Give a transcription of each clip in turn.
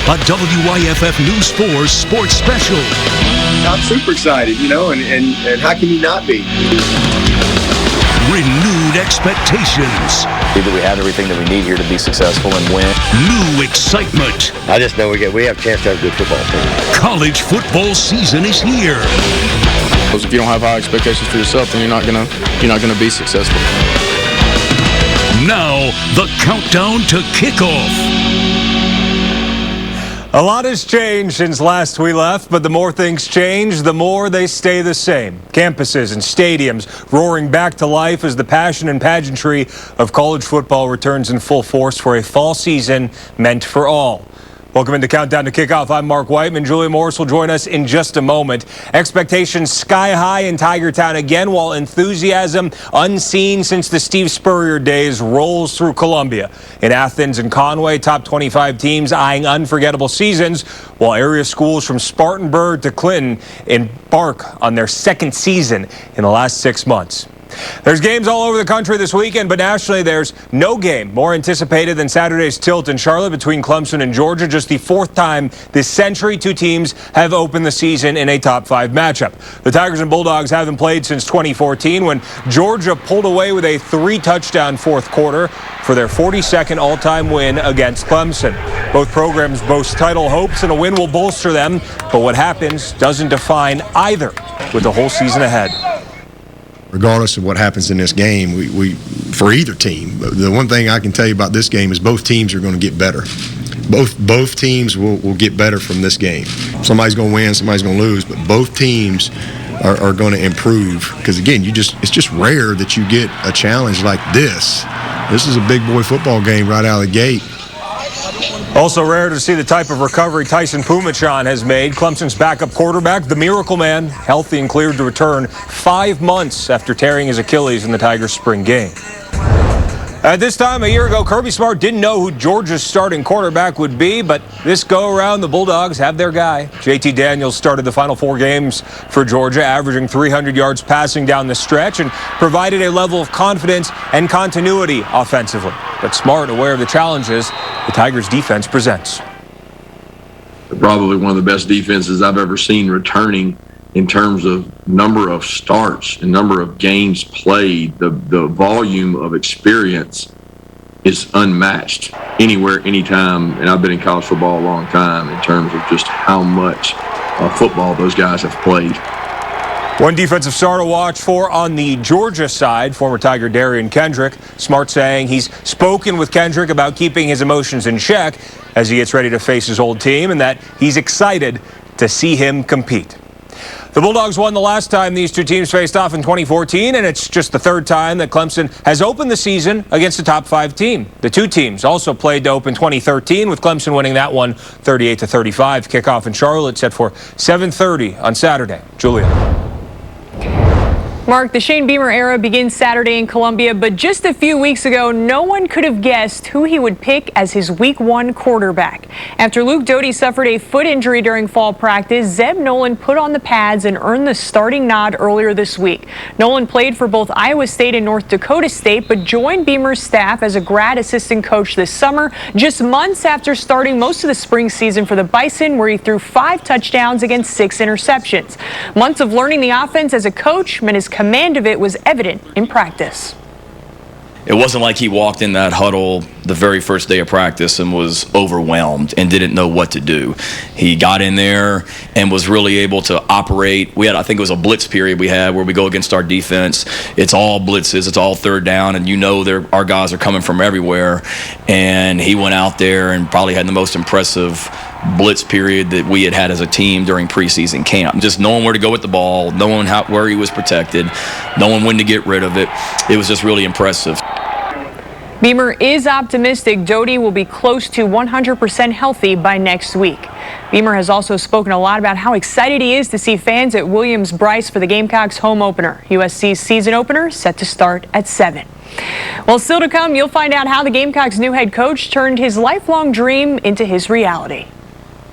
a WYFF News 4 sports special. I'm super excited, and how can you not be? Renewed expectations. That we have everything that we need here to be successful and win. New excitement. I just know we have a chance to have a good football team. College football season is here. Because if you don't have high expectations for yourself, then you're not gonna be successful. Now the countdown to kickoff. A lot has changed since last we left, but the more things change, the more they stay the same. Campuses and stadiums roaring back to life as the passion and pageantry of college football returns in full force for a fall season meant for all. Welcome into Countdown to Kickoff. I'm Mark Whiteman. Julia Morris will join us in just a moment. Expectations sky high in Tiger Town again, while enthusiasm unseen since the Steve Spurrier days rolls through Columbia. In Athens and Conway, top 25 teams eyeing unforgettable seasons, while area schools from Spartanburg to Clinton embark on their second season in the last 6 months. There's games all over the country this weekend, but nationally there's no game more anticipated than Saturday's tilt in Charlotte between Clemson and Georgia. Just the fourth time this century two teams have opened the season in a top 5 matchup. The Tigers and Bulldogs haven't played since 2014 when Georgia pulled away with a 3-touchdown fourth quarter for their 42nd all-time win against Clemson. Both programs boast title hopes, and a win will bolster them, but what happens doesn't define either with the whole season ahead. Regardless of what happens in this game, we for either team, the one thing I can tell you about this game is both teams are going to get better. Both teams will get better from this game. Somebody's going to win, somebody's going to lose, but both teams are going to improve. Because again, it's just rare that you get a challenge like this. This is a big boy football game right out of the gate. Also rare to see the type of recovery Tyson Pumachan has made. Clemson's backup quarterback, the Miracle Man, healthy and cleared to return 5 months after tearing his Achilles in the Tigers' spring game. At this time a year ago, Kirby Smart didn't know who Georgia's starting quarterback would be, but this go-around, the Bulldogs have their guy. JT Daniels started the final 4 games for Georgia, averaging 300 yards passing down the stretch and provided a level of confidence and continuity offensively. But Smart, aware of the challenges the Tigers' defense presents. Probably one of the best defenses I've ever seen returning in terms of number of starts and number of games played. The volume of experience is unmatched anywhere, anytime, and I've been in college football a long time in terms of just how much football those guys have played. One defensive star to watch for on the Georgia side, former Tiger Darian Kendrick. Smart saying he's spoken with Kendrick about keeping his emotions in check as he gets ready to face his old team, and that he's excited to see him compete. The Bulldogs won the last time these two teams faced off in 2014, and it's just the third time that Clemson has opened the season against a top 5 team. The two teams also played to open 2013, with Clemson winning that one 38-35. Kickoff in Charlotte set for 7:30 on Saturday. Julia. Mark, the Shane Beamer era begins Saturday in Columbia, but just a few weeks ago, no one could have guessed who he would pick as his Week 1 quarterback. After Luke Doty suffered a foot injury during fall practice, Zeb Nolan put on the pads and earned the starting nod earlier this week. Nolan played for both Iowa State and North Dakota State, but joined Beamer's staff as a grad assistant coach this summer, just months after starting most of the spring season for the Bison, where he threw 5 touchdowns against 6 interceptions. Months of learning the offense as a coach meant his command of it was evident in practice. It wasn't like he walked in that huddle the very first day of practice and was overwhelmed and didn't know what to do. He got in there and was really able to operate. I think it was a blitz period we had where we go against our defense. It's all blitzes, it's all third down, and our guys are coming from everywhere. And he went out there and probably had the most impressive blitz period that we had as a team during preseason camp. Just knowing where to go with the ball, knowing where he was protected, knowing when to get rid of it. It was just really impressive. Beamer is optimistic Doty will be close to 100% healthy by next week. Beamer has also spoken a lot about how excited he is to see fans at Williams-Brice for the Gamecocks home opener. USC's season opener set to start at 7. Well, still to come, you'll find out how the Gamecocks' new head coach turned his lifelong dream into his reality.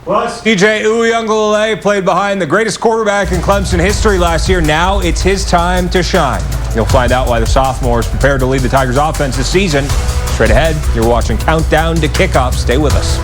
Plus, DJ Uiagalelei played behind the greatest quarterback in Clemson history last year. Now it's his time to shine. You'll find out why the sophomore is prepared to lead the Tigers offense this season. Straight ahead, you're watching Countdown to Kickoff. Stay with us.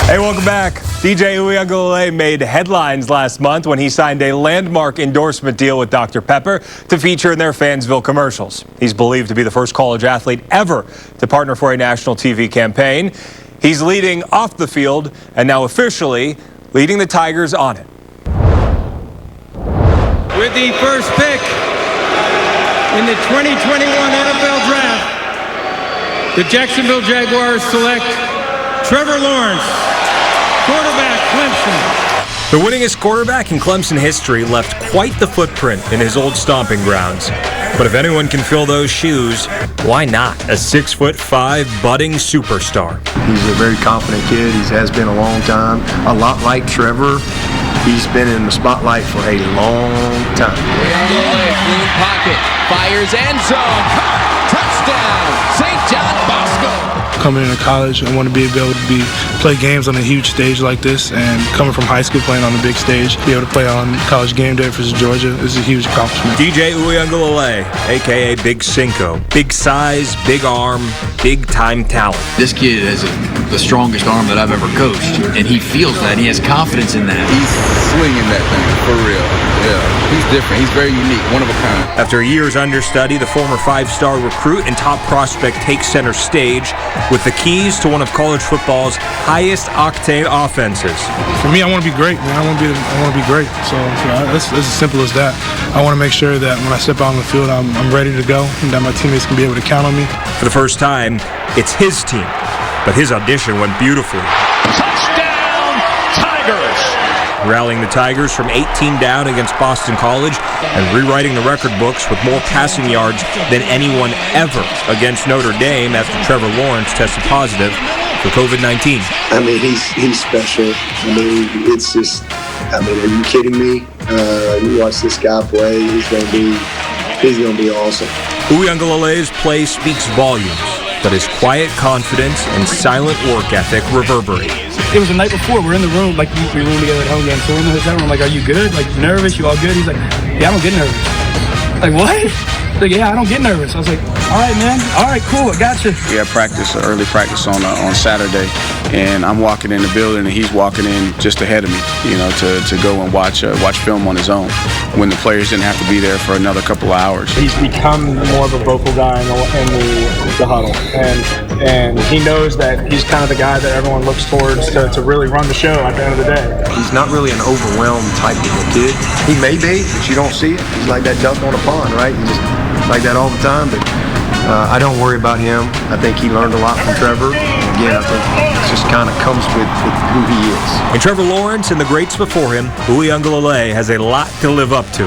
Hey, welcome back. DJ Uiagalelei made headlines last month when he signed a landmark endorsement deal with Dr. Pepper to feature in their Fansville commercials. He's believed to be the first college athlete ever to partner for a national TV campaign. He's leading off the field and now officially leading the Tigers on it. With the first pick in the 2021 NFL Draft, the Jacksonville Jaguars select Trevor Lawrence, quarterback, Clemson. The winningest quarterback in Clemson history left quite the footprint in his old stomping grounds. But if anyone can fill those shoes, why not a 6'5" budding superstar? He's a very confident kid. He has been a long time. A lot like Trevor. He's been in the spotlight for a long time. Clean pocket, fires end zone, touchdown, St. John Bosco. Coming into college, I want to be able to play games on a huge stage like this, and coming from high school playing on a big stage, be able to play on College Game Day versus Georgia is a huge accomplishment. DJ Uiagalelei, a.k.a. Big Cinco. Big size, big arm, big time talent. This kid has the strongest arm that I've ever coached, and he feels that. He has confidence in that. He's swinging that thing for real. Yeah, he's different. He's very unique, one of a kind. After a year's understudy, the former 5-star recruit and top prospect takes center stage with the keys to one of college football's highest octane offenses. For me, I want to be great, man. I want to be great. So it's as simple as that. I want to make sure that when I step out on the field, I'm ready to go, and that my teammates can be able to count on me. For the first time, it's his team, but his audition went beautifully. Touchdown, Tigers! Rallying the Tigers from 18 down against Boston College and rewriting the record books with more passing yards than anyone ever against Notre Dame after Trevor Lawrence tested positive for COVID-19. I mean, he's special. I mean, it's just, I mean, are you kidding me? You watch this guy play, he's gonna be awesome. Uiagalelei's play speaks volumes, but his quiet confidence and silent work ethic reverberate. It was the night before. We're in the room, like we room together at home game. So we're in the hotel room, like, are you good? Like, nervous? You all good? He's like, yeah, I don't get nervous. Like, what? Like, yeah, I don't get nervous. I was like, all right, man. All right, cool. I got you. We had practice, early practice on Saturday, and I'm walking in the building, and he's walking in just ahead of me, you know, to go and watch film on his own when the players didn't have to be there for another couple of hours. He's become more of a vocal guy in the huddle, and he knows that he's kind of the guy that everyone looks towards to really run the show at the end of the day. He's not really an overwhelmed type of a kid. He may be, but you don't see it. He's like that duck on a pond, right? He's just like that all the time, but I don't worry about him. I think he learned a lot from Trevor. And again, I think it just kind of comes with who he is. And Trevor Lawrence and the greats before him, Uiagalelei has a lot to live up to.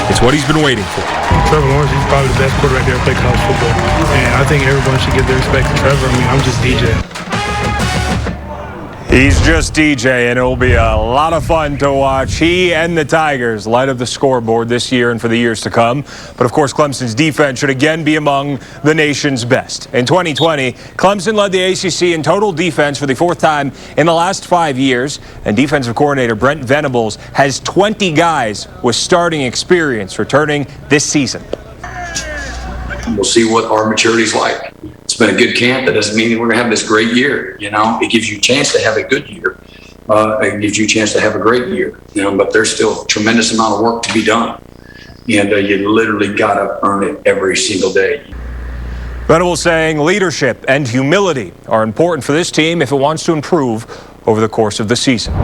It's what he's been waiting for. Trevor Lawrence, he's probably the best quarterback to ever play college football. And I think everyone should give their respect to Trevor. I mean, I'm just DJ. He's just DJ, and it will be a lot of fun to watch he and the Tigers light up the scoreboard this year and for the years to come. But of course, Clemson's defense should again be among the nation's best. In 2020, Clemson led the ACC in total defense for the 4th time in the last 5 years, and defensive coordinator Brent Venables has 20 guys with starting experience returning this season. We'll see what our maturity's like. It's been a good camp. That doesn't mean that we're going to have this great year. You know, it gives you a chance to have a good year. It gives you a chance to have a great year. You know, but there's still a tremendous amount of work to be done, and you literally got to earn it every single day. Venables saying leadership and humility are important for this team if it wants to improve over the course of the season.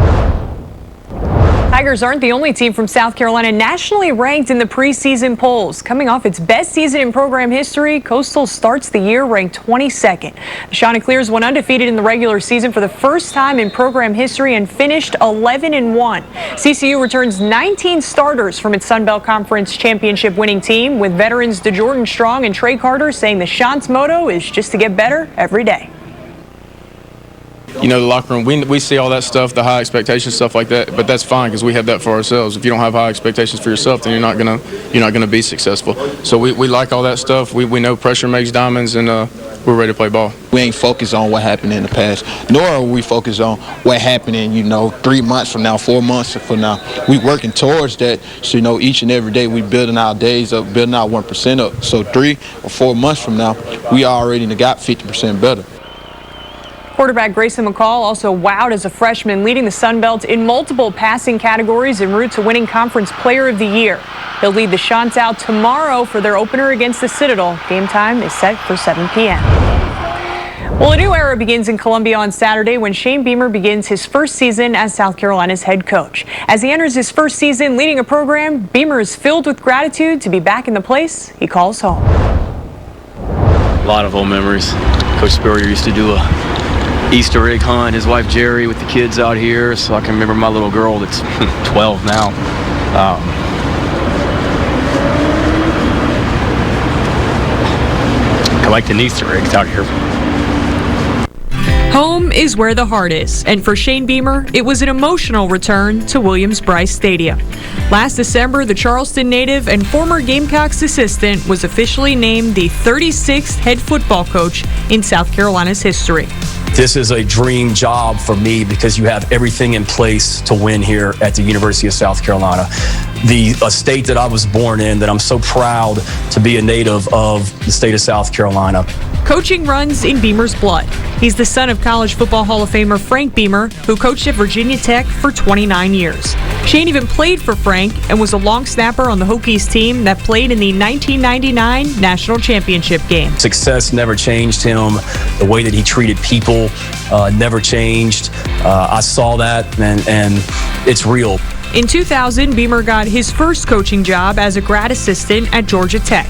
Tigers aren't the only team from South Carolina nationally ranked in the preseason polls. Coming off its best season in program history, Coastal starts the year ranked 22nd. The Chanticleers went undefeated in the regular season for the first time in program history and finished 11-1. CCU returns 19 starters from its Sun Belt Conference championship winning team, with veterans DeJordan Strong and Trey Carter saying the Chants' motto is just to get better every day. You know, the locker room, we see all that stuff, the high expectations, stuff like that, but that's fine because we have that for ourselves. If you don't have high expectations for yourself, then you're not gonna be successful. So we like all that stuff. We know pressure makes diamonds, and we're ready to play ball. We ain't focused on what happened in the past, nor are we focused on what happened in, 3 months from now, 4 months from now. We working towards that, so, each and every day we building our days up, building our 1% up. So 3 or 4 months from now, we already got 50% better. Quarterback Grayson McCall also wowed as a freshman, leading the Sun Belt in multiple passing categories en route to winning Conference Player of the Year. He'll lead the Chants out tomorrow for their opener against the Citadel. Game time is set for 7 p.m. Well, a new era begins in Columbia on Saturday when Shane Beamer begins his first season as South Carolina's head coach. As he enters his first season leading a program, Beamer is filled with gratitude to be back in the place he calls home. A lot of old memories. Coach Spurrier used to do a Easter egg hunt, his wife Jerry with the kids out here, so I can remember my little girl that's 12 now. Collecting Easter eggs out here. Home is where the heart is, and for Shane Beamer, it was an emotional return to Williams-Brice Stadium. Last December, the Charleston native and former Gamecocks assistant was officially named the 36th head football coach in South Carolina's history. This is a dream job for me because you have everything in place to win here at the University of South Carolina. A state that I was born in, that I'm so proud to be a native of the state of South Carolina. Coaching runs in Beamer's blood. He's the son of College Football Hall of Famer Frank Beamer, who coached at Virginia Tech for 29 years. Shane even played for Frank and was a long snapper on the Hokies team that played in the 1999 National Championship game. Success never changed him. The way that he treated people never changed. I saw that, and it's real. In 2000, Beamer got his first coaching job as a grad assistant at Georgia Tech.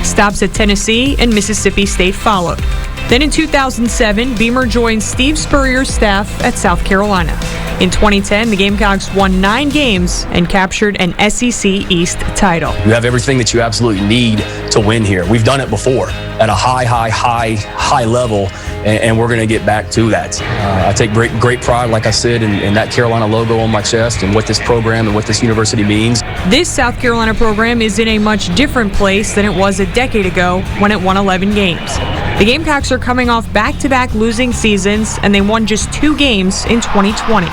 Stops at Tennessee and Mississippi State followed. Then in 2007, Beamer joined Steve Spurrier's staff at South Carolina. In 2010, the Gamecocks won 9 games and captured an SEC East title. You have everything that you absolutely need to win here. We've done it before at a high level, and we're going to get back to that. I take great pride, like I said, in that Carolina logo on my chest and what this program and what this university means. This South Carolina program is in a much different place than it was a decade ago when it won 11 games. The Gamecocks are coming off back-to-back losing seasons, and they won just 2 games in 2020.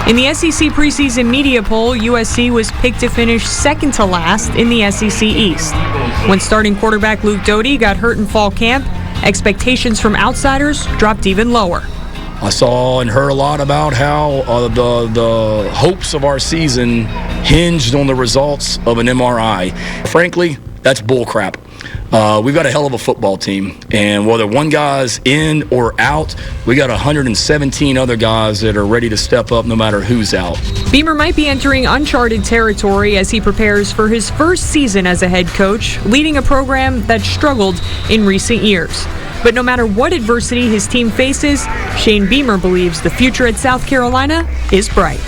In the SEC preseason media poll, USC was picked to finish second to last in the SEC East. When starting quarterback Luke Doty got hurt in fall camp, expectations from outsiders dropped even lower. I saw and heard a lot about how the hopes of our season hinged on the results of an MRI. Frankly, that's bullcrap. We've got a hell of a football team, and whether one guy's in or out, we got 117 other guys that are ready to step up no matter who's out. Beamer might be entering uncharted territory as he prepares for his first season as a head coach, leading a program that struggled in recent years. But no matter what adversity his team faces, Shane Beamer believes the future at South Carolina is bright.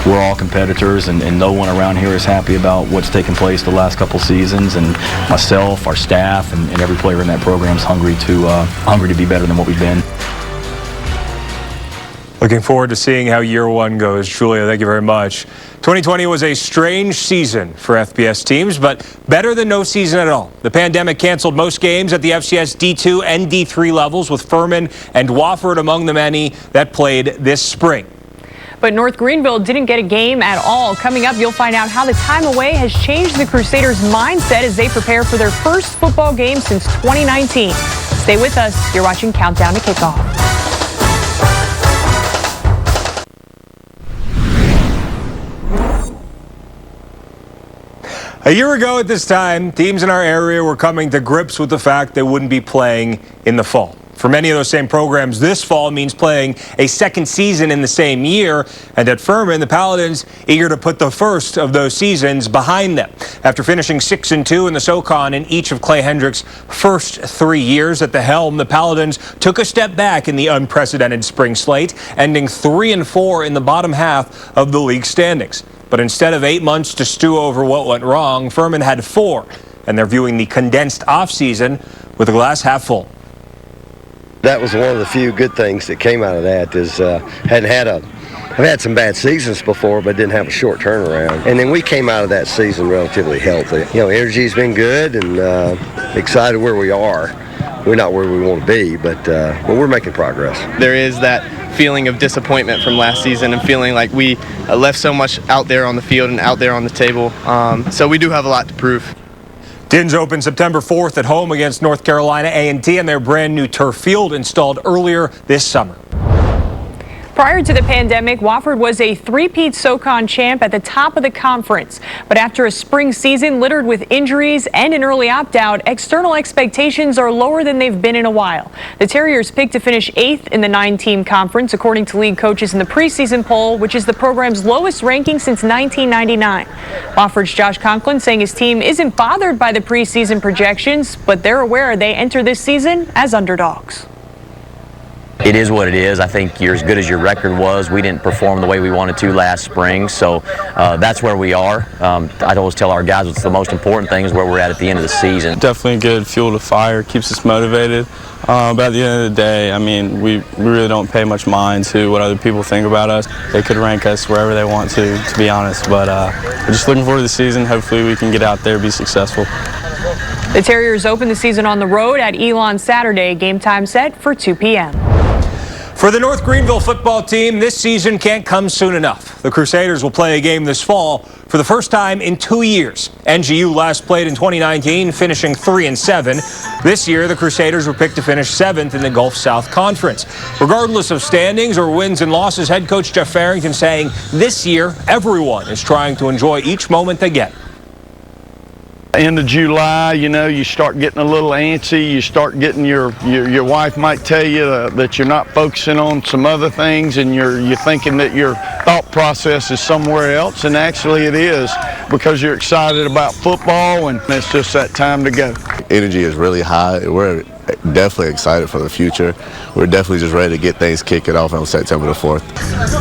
We're all competitors, and no one around here is happy about what's taken place the last couple seasons. And myself, our staff, and every player in that program is hungry to be better than what we've been. Looking forward to seeing how year one goes. Julia, thank you very much. 2020 was a strange season for FBS teams, but better than no season at all. The pandemic canceled most games at the FCS D2 and D3 levels, with Furman and Wofford among the many that played this spring. But North Greenville didn't get a game at all. Coming up, you'll find out how the time away has changed the Crusaders' mindset as they prepare for their first football game since 2019. Stay with us. You're watching Countdown to Kickoff. A year ago at this time, teams in our area were coming to grips with the fact they wouldn't be playing in the fall. For many of those same programs, this fall means playing a second season in the same year. And at Furman, the Paladins eager to put the first of those seasons behind them. After finishing 6-2 in the SoCon in each of Clay Hendrick's first 3 years at the helm, the Paladins took a step back in the unprecedented spring slate, ending 3-4 in the bottom half of the league standings. But instead of 8 months to stew over what went wrong, Furman had 4, and they're viewing the condensed offseason with a glass half full. That was one of the few good things that came out of that. I've had some bad seasons before, but didn't have a short turnaround. And then we came out of that season relatively healthy. You know, energy's been good, and excited where we are. We're not where we want to be, but we're making progress. There is that feeling of disappointment from last season and feeling like we left so much out there on the field and out there on the table. So we do have a lot to prove. Dins open September 4th at home against North Carolina A&T and their brand new turf field installed earlier this summer. Prior to the pandemic, Wofford was a three-peat SoCon champ at the top of the conference. But after a spring season littered with injuries and an early opt-out, external expectations are lower than they've been in a while. The Terriers picked to finish 8th in the 9-team conference, according to league coaches in the preseason poll, which is the program's lowest ranking since 1999. Wofford's Josh Conklin saying his team isn't bothered by the preseason projections, but they're aware they enter this season as underdogs. It is what it is. I think you're as good as your record was. We didn't perform the way we wanted to last spring, so that's where we are. I always tell our guys what's the most important thing is where we're at the end of the season. Definitely good fuel to fire, keeps us motivated. But at the end of the day, I mean, we really don't pay much mind to what other people think about us. They could rank us wherever they want to be honest. But we're just looking forward to the season. Hopefully we can get out there and be successful. The Terriers open the season on the road at Elon Saturday. Game time set for 2 p.m. For the North Greenville football team, this season can't come soon enough. The Crusaders will play a game this fall for the first time in 2 years. NGU last played in 2019, finishing 3-7. This year, the Crusaders were picked to finish 7th in the Gulf South Conference. Regardless of standings or wins and losses, head coach Jeff Farrington saying this year, everyone is trying to enjoy each moment they get. End of July, you know, you start getting a little antsy. You start getting your wife might tell you that you're not focusing on some other things, and you're thinking that your thought process is somewhere else, and actually it is, because you're excited about football, and it's just that time to go. Energy is really high. We're definitely excited for the future. We're definitely just ready to get things kicking off on September the 4th.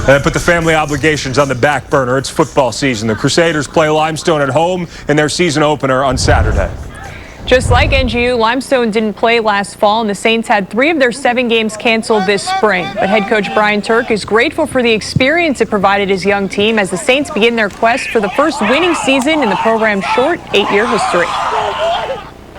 And put the family obligations on the back burner. It's football season. The Crusaders play Limestone at home in their season opener on Saturday. Just like NGU, Limestone didn't play last fall, and the Saints had 3 of their 7 games canceled this spring. But head coach Brian Turk is grateful for the experience it provided his young team as the Saints begin their quest for the first winning season in the program's short 8-year history.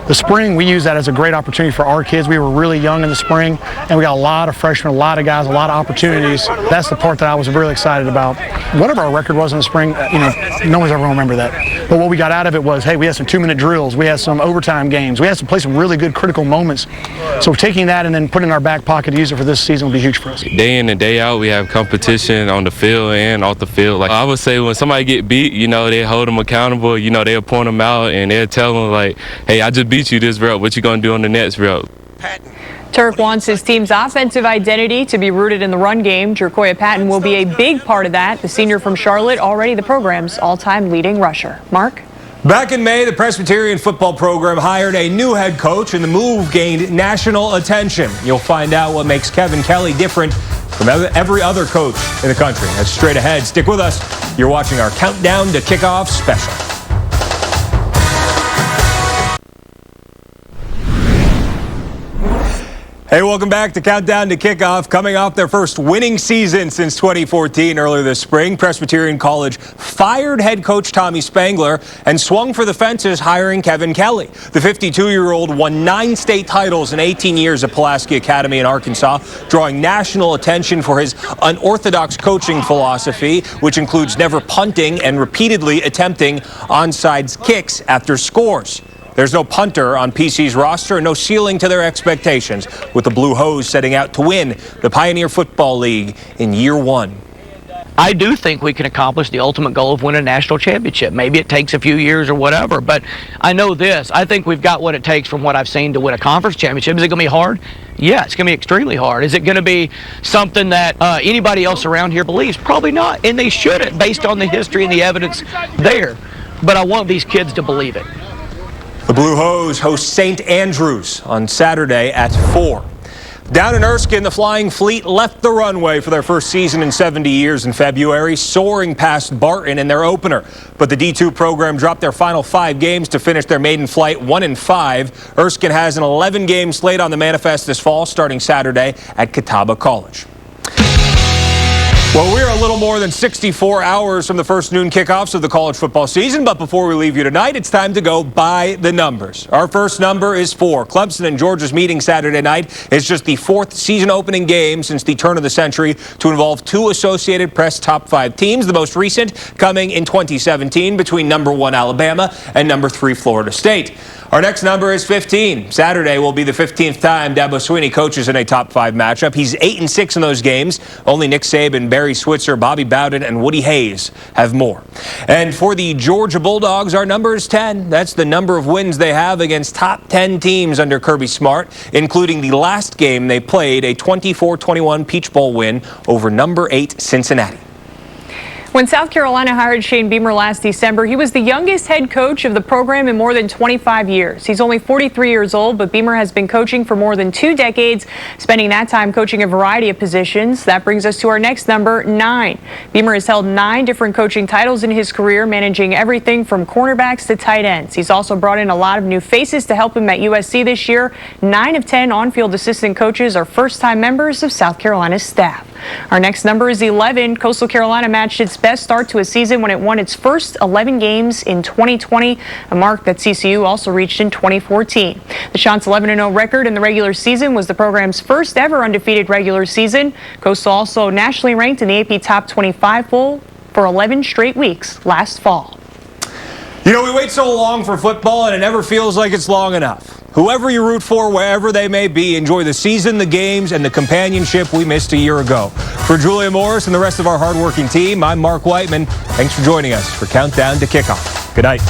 The spring, we use that as a great opportunity for our kids. We were really young in the spring, and we got a lot of freshmen, a lot of guys, a lot of opportunities. That's the part that I was really excited about. Whatever our record was in the spring, you know, no one's ever going to remember that. But what we got out of it was, hey, we had some 2-minute drills. We had some overtime games. We had to play some really good critical moments. So taking that and then putting it in our back pocket to use it for this season will be huge for us. Day in and day out, we have competition on the field and off the field. Like I would say, when somebody get beat, you know, they hold them accountable. You know, they'll point them out and they'll tell them, like, hey, I just beat you this rep. What you going to do on the next rep? Turk wants his team's offensive identity to be rooted in the run game. Jerkoya Patton will be a big part of that. The senior from Charlotte, already the program's all-time leading rusher. Mark? Back in May, the Presbyterian football program hired a new head coach, and the move gained national attention. You'll find out what makes Kevin Kelly different from every other coach in the country. That's straight ahead. Stick with us. You're watching our Countdown to Kickoff special. Hey, welcome back to Countdown to Kickoff. Coming off their first winning season since 2014 earlier this spring, Presbyterian College fired head coach Tommy Spangler and swung for the fences hiring Kevin Kelly. The 52-year-old won 9 state titles in 18 years at Pulaski Academy in Arkansas, drawing national attention for his unorthodox coaching philosophy, which includes never punting and repeatedly attempting onside kicks after scores. There's no punter on PC's roster and no ceiling to their expectations, with the Blue Hose setting out to win the Pioneer Football League in year 1. I do think we can accomplish the ultimate goal of winning a national championship. Maybe it takes a few years or whatever, but I know this. I think we've got what it takes from what I've seen to win a conference championship. Is it going to be hard? Yeah, it's going to be extremely hard. Is it going to be something that anybody else around here believes? Probably not, and they shouldn't based on the history and the evidence there. But I want these kids to believe it. The Blue Hose host St. Andrews on Saturday at 4. Down in Erskine, the Flying Fleet left the runway for their first season in 70 years in February, soaring past Barton in their opener. But the D2 program dropped their final 5 games to finish their maiden flight 1-5. Erskine has an 11-game slate on the manifest this fall, starting Saturday at Catawba College. Well, we're a little more than 64 hours from the first noon kickoffs of the college football season, but before we leave you tonight, it's time to go by the numbers. Our first number is 4. Clemson and Georgia's meeting Saturday night is just the 4th season opening game since the turn of the century to involve 2 Associated Press top 5 teams, the most recent coming in 2017 between number 1 Alabama and number 3 Florida State. Our next number is 15. Saturday will be the 15th time Dabo Swinney coaches in a top 5 matchup. He's 8-6 in those games. Only Nick Saban, Barry Switzer, Bobby Bowden, and Woody Hayes have more. And for the Georgia Bulldogs, our number is 10. That's the number of wins they have against top 10 teams under Kirby Smart, including the last game they played, a 24-21 Peach Bowl win over number 8 Cincinnati. When South Carolina hired Shane Beamer last December, he was the youngest head coach of the program in more than 25 years. He's only 43 years old, but Beamer has been coaching for more than 2 decades, spending that time coaching a variety of positions. That brings us to our next number, 9. Beamer has held 9 different coaching titles in his career, managing everything from cornerbacks to tight ends. He's also brought in a lot of new faces to help him at USC this year. 9 of 10 on-field assistant coaches are first-time members of South Carolina's staff. Our next number is 11. Coastal Carolina matched its best start to a season when it won its first 11 games in 2020, a mark that CCU also reached in 2014. The Chants' 11-0 record in the regular season was the program's first ever undefeated regular season. Coastal also nationally ranked in the AP Top 25 poll for 11 straight weeks last fall. You know, we wait so long for football, and it never feels like it's long enough. Whoever you root for, wherever they may be, enjoy the season, the games, and the companionship we missed a year ago. For Julia Morris and the rest of our hardworking team, I'm Mark Whiteman. Thanks for joining us for Countdown to Kickoff. Good night.